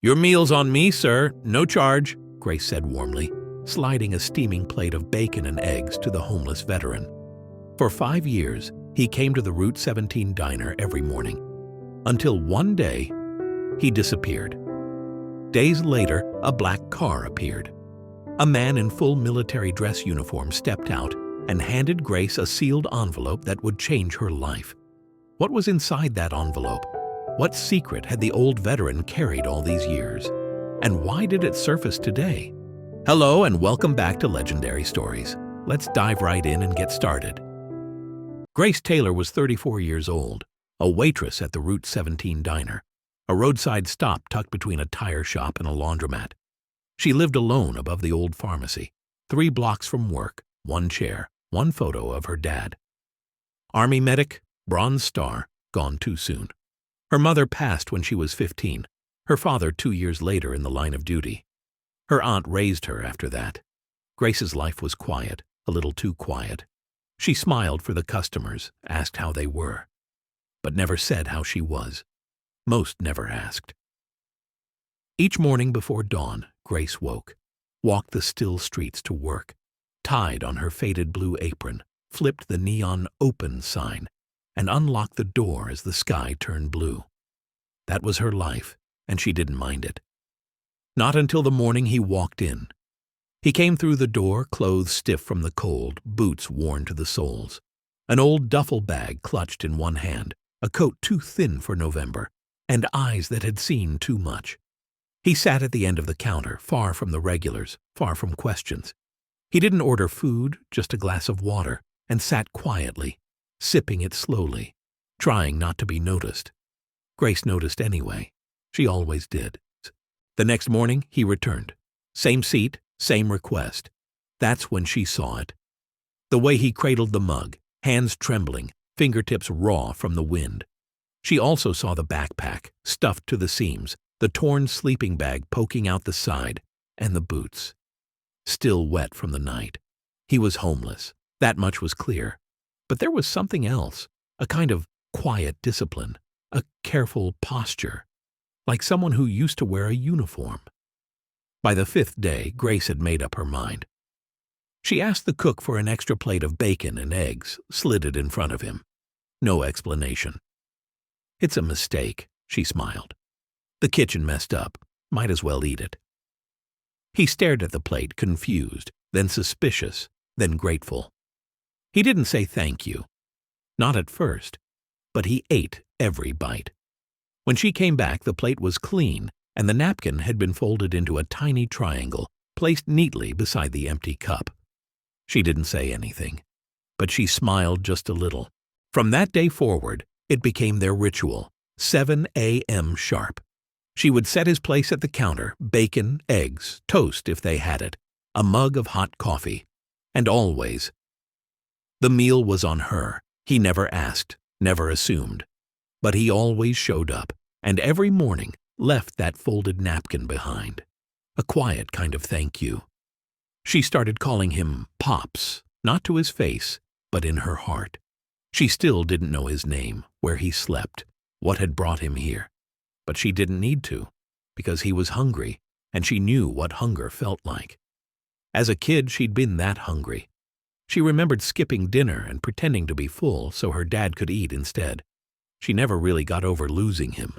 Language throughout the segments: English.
"Your meal's on me, sir. No charge," Grace said warmly, sliding a steaming plate of bacon and eggs to the homeless veteran. For 5 years, he came to the Route 17 diner every morning, until one day, he disappeared. Days later, a black car appeared. A man in full military dress uniform stepped out and handed Grace a sealed envelope that would change her life. What was inside that envelope? What secret had the old veteran carried all these years? And why did it surface today? Hello and welcome back to Legendary Stories. Let's dive right in and get started. Grace Taylor was 34 years old, a waitress at the Route 17 diner, a roadside stop tucked between a tire shop and a laundromat. She lived alone above the old pharmacy, 3 blocks from work, 1 chair, 1 photo of her dad. Army medic, Bronze Star, gone too soon. Her mother passed when she was 15, her father 2 years later in the line of duty. Her aunt raised her after that. Grace's life was quiet, a little too quiet. She smiled for the customers, asked how they were, but never said how she was. Most never asked. Each morning before dawn, Grace woke, walked the still streets to work, tied on her faded blue apron, flipped the neon "open" sign, and unlocked the door as the sky turned blue. That was her life, and she didn't mind it. Not until the morning he walked in. He came through the door, clothes stiff from the cold, boots worn to the soles, an old duffel bag clutched in one hand, a coat too thin for November, and eyes that had seen too much. He sat at the end of the counter, far from the regulars, far from questions. He didn't order food, just a glass of water, and sat quietly, sipping it slowly, trying not to be noticed. Grace noticed anyway. She always did. The next morning, he returned. Same seat, same request. That's when she saw it. The way he cradled the mug, hands trembling, fingertips raw from the wind. She also saw the backpack, stuffed to the seams, the torn sleeping bag poking out the side, and the boots. Still wet from the night. He was homeless. That much was clear. But there was something else, a kind of quiet discipline, a careful posture, like someone who used to wear a uniform. By the 5th day, Grace had made up her mind. She asked the cook for an extra plate of bacon and eggs, slid it in front of him. No explanation. "It's a mistake," she smiled. "The kitchen messed up. Might as well eat it." He stared at the plate, confused, then suspicious, then grateful. He didn't say thank you. Not at first, but he ate every bite. When she came back, the plate was clean, and the napkin had been folded into a tiny triangle, placed neatly beside the empty cup. She didn't say anything, but she smiled just a little. From that day forward, it became their ritual, 7 a.m. sharp. She would set his place at the counter, bacon, eggs, toast if they had it, a mug of hot coffee, and always. The meal was on her. He never asked, never assumed. But he always showed up, and every morning left that folded napkin behind. A quiet kind of thank you. She started calling him Pops, not to his face, but in her heart. She still didn't know his name, where he slept, what had brought him here. But she didn't need to, because he was hungry, and she knew what hunger felt like. As a kid, she'd been that hungry. She remembered skipping dinner and pretending to be full so her dad could eat instead. She never really got over losing him.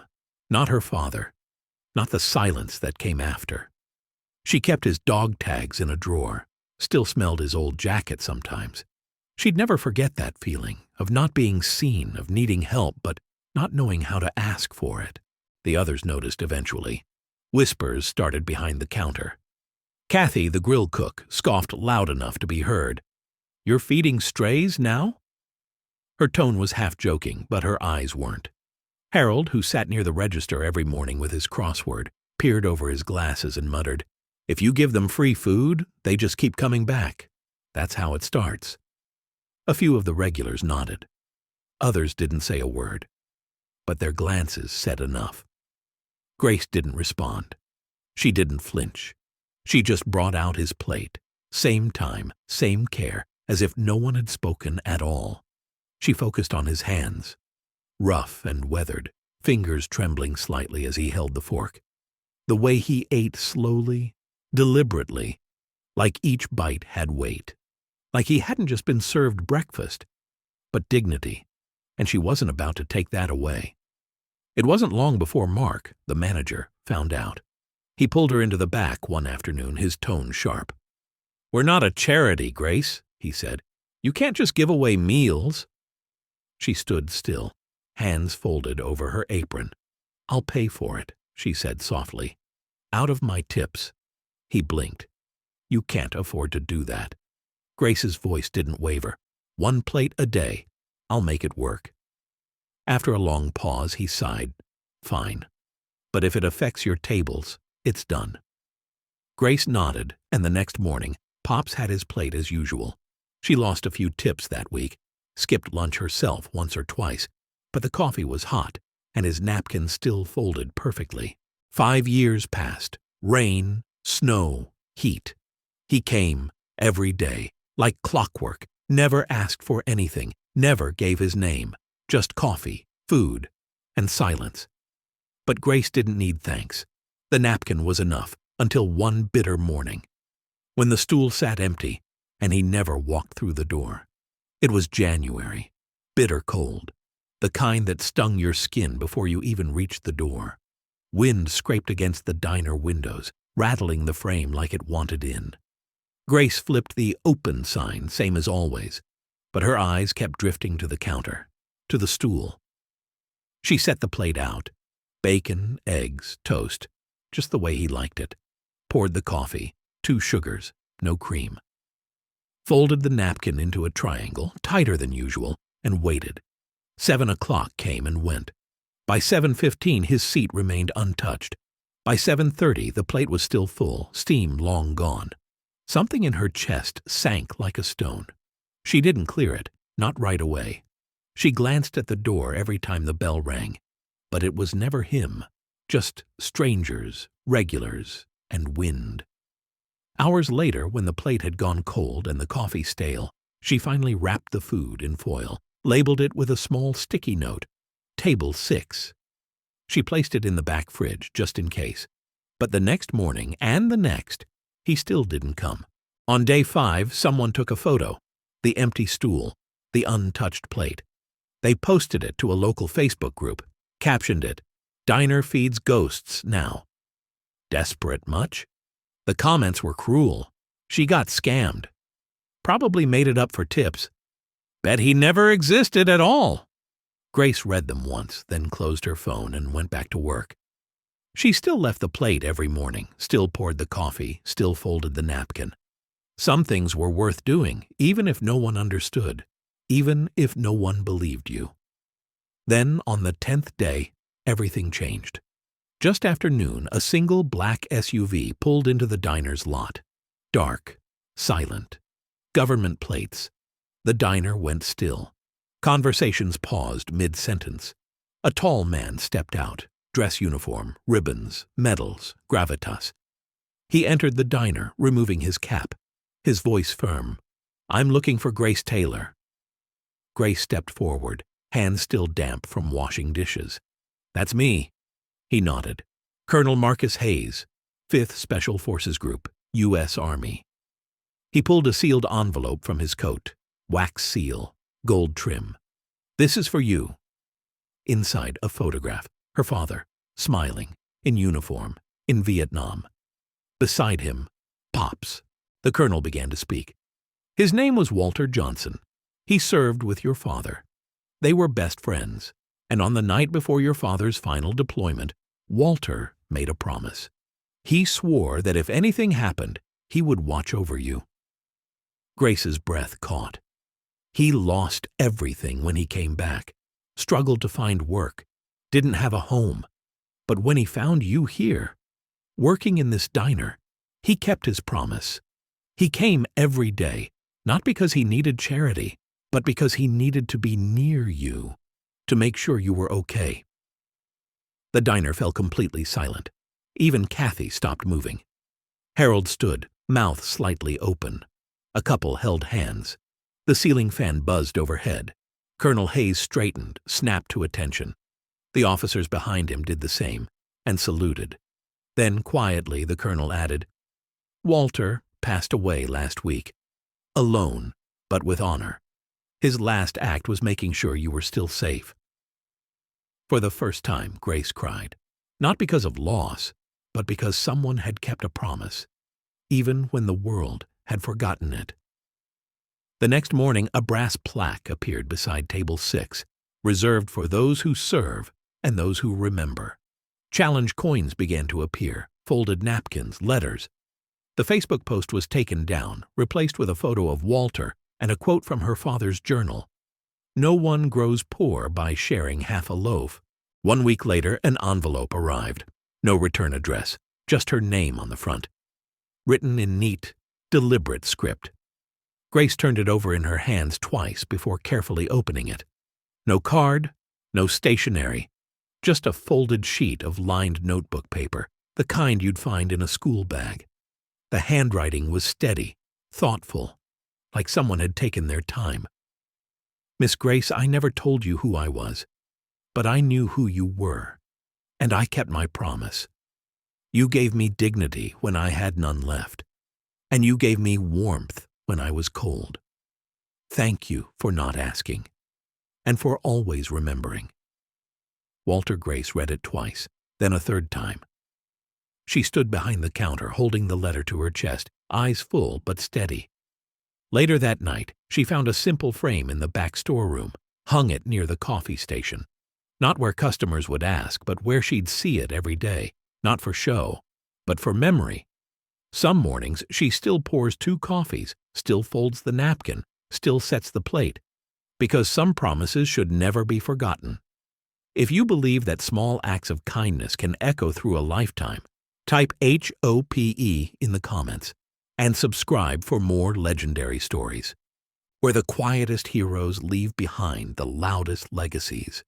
Not her father. Not the silence that came after. She kept his dog tags in a drawer, still smelled his old jacket sometimes. She'd never forget that feeling, of not being seen, of needing help, but not knowing how to ask for it. The others noticed eventually. Whispers started behind the counter. Kathy, the grill cook, scoffed loud enough to be heard. "You're feeding strays now?" Her tone was half joking, but her eyes weren't. Harold, who sat near the register every morning with his crossword, peered over his glasses and muttered, "If you give them free food, they just keep coming back. That's how it starts." A few of the regulars nodded. Others didn't say a word, but their glances said enough. Grace didn't respond. She didn't flinch. She just brought out his plate, same time, same care, as if no one had spoken at all. She focused on his hands, rough and weathered, fingers trembling slightly as he held the fork. The way he ate slowly, deliberately, like each bite had weight. Like he hadn't just been served breakfast, but dignity, and she wasn't about to take that away. It wasn't long before Mark, the manager, found out. He pulled her into the back one afternoon, his tone sharp. "We're not a charity, Grace," he said. "You can't just give away meals." She stood still, hands folded over her apron. "I'll pay for it," she said softly. "Out of my tips." He blinked. "You can't afford to do that." Grace's voice didn't waver. "1 plate a day. I'll make it work." After a long pause, he sighed. "Fine. But if it affects your tables, it's done." Grace nodded, and the next morning, Pops had his plate as usual. She lost a few tips that week, skipped lunch herself once or twice, but the coffee was hot, and his napkin still folded perfectly. 5 years passed. Rain, snow, heat. He came every day, like clockwork, never asked for anything, never gave his name, just coffee, food, and silence. But Grace didn't need thanks. The napkin was enough, until one bitter morning, when the stool sat empty, and he never walked through the door. It was January, bitter cold, the kind that stung your skin before you even reached the door. Wind scraped against the diner windows, rattling the frame like it wanted in. Grace flipped the open sign, same as always, but her eyes kept drifting to the counter, to the stool. She set the plate out. Bacon, eggs, toast, just the way he liked it. Poured the coffee, 2 sugars, no cream. Folded the napkin into a triangle, tighter than usual, and waited. 7 o'clock came and went. By 7:15, his seat remained untouched. By 7:30, the plate was still full, steam long gone. Something in her chest sank like a stone. She didn't clear it, not right away. She glanced at the door every time the bell rang, but it was never him, just strangers, regulars, and wind. Hours later, when the plate had gone cold and the coffee stale, she finally wrapped the food in foil, labeled it with a small sticky note, Table 6. She placed it in the back fridge, just in case. But the next morning, and the next, he still didn't come. On day 5, someone took a photo. The empty stool, the untouched plate. They posted it to a local Facebook group, captioned it, "Diner feeds ghosts now." Desperate much? The comments were cruel. She got scammed. Probably made it up for tips. Bet he never existed at all. Grace read them once, then closed her phone and went back to work. She still left the plate every morning, still poured the coffee, still folded the napkin. Some things were worth doing, even if no one understood, even if no one believed you. Then, on the 10th day, everything changed. Just after noon, a single black SUV pulled into the diner's lot. Dark, silent, government plates. The diner went still. Conversations paused mid-sentence. A tall man stepped out, dress uniform, ribbons, medals, gravitas. He entered the diner, removing his cap, his voice firm. "I'm looking for Grace Taylor." Grace stepped forward, hands still damp from washing dishes. "That's me." He nodded. "Colonel Marcus Hayes, 5th Special Forces Group, U.S. Army." He pulled a sealed envelope from his coat, wax seal, gold trim. "This is for you." Inside, a photograph, her father, smiling, in uniform, in Vietnam. Beside him, Pops. The colonel began to speak. "His name was Walter Johnson. He served with your father. They were best friends, and on the night before your father's final deployment, Walter made a promise. He swore that if anything happened, he would watch over you." Grace's breath caught. He lost everything when he came back, struggled to find work, didn't have a home. But when he found you here, working in this diner, he kept his promise. He came every day, not because he needed charity, but because he needed to be near you, to make sure you were okay. The diner fell completely silent. Even Kathy stopped moving. Harold stood, mouth slightly open. A couple held hands. The ceiling fan buzzed overhead. Colonel Hayes straightened, snapped to attention. The officers behind him did the same, and saluted. Then, quietly, the colonel added, "Walter passed away last week. Alone, but with honor. His last act was making sure you were still safe." For the first time, Grace cried. Not because of loss, but because someone had kept a promise, even when the world had forgotten it. The next morning, a brass plaque appeared beside table 6, reserved for those who serve and those who remember. Challenge coins began to appear, folded napkins, letters. The Facebook post was taken down, replaced with a photo of Walter and a quote from her father's journal. "No one grows poor by sharing half a loaf." 1 week later, an envelope arrived. No return address, just her name on the front, written in neat, deliberate script. Grace turned it over in her hands twice before carefully opening it. No card, no stationery, just a folded sheet of lined notebook paper, the kind you'd find in a school bag. The handwriting was steady, thoughtful, like someone had taken their time. "Miss Grace, I never told you who I was, but I knew who you were, and I kept my promise. You gave me dignity when I had none left, and you gave me warmth when I was cold. Thank you for not asking, and for always remembering." Walter Grace read it twice, then a third time. She stood behind the counter, holding the letter to her chest, eyes full but steady. Later that night, she found a simple frame in the back storeroom, hung it near the coffee station. Not where customers would ask, but where she'd see it every day, not for show, but for memory. Some mornings, she still pours 2 coffees, still folds the napkin, still sets the plate, because some promises should never be forgotten. If you believe that small acts of kindness can echo through a lifetime, type HOPE in the comments and subscribe for more legendary stories, where the quietest heroes leave behind the loudest legacies.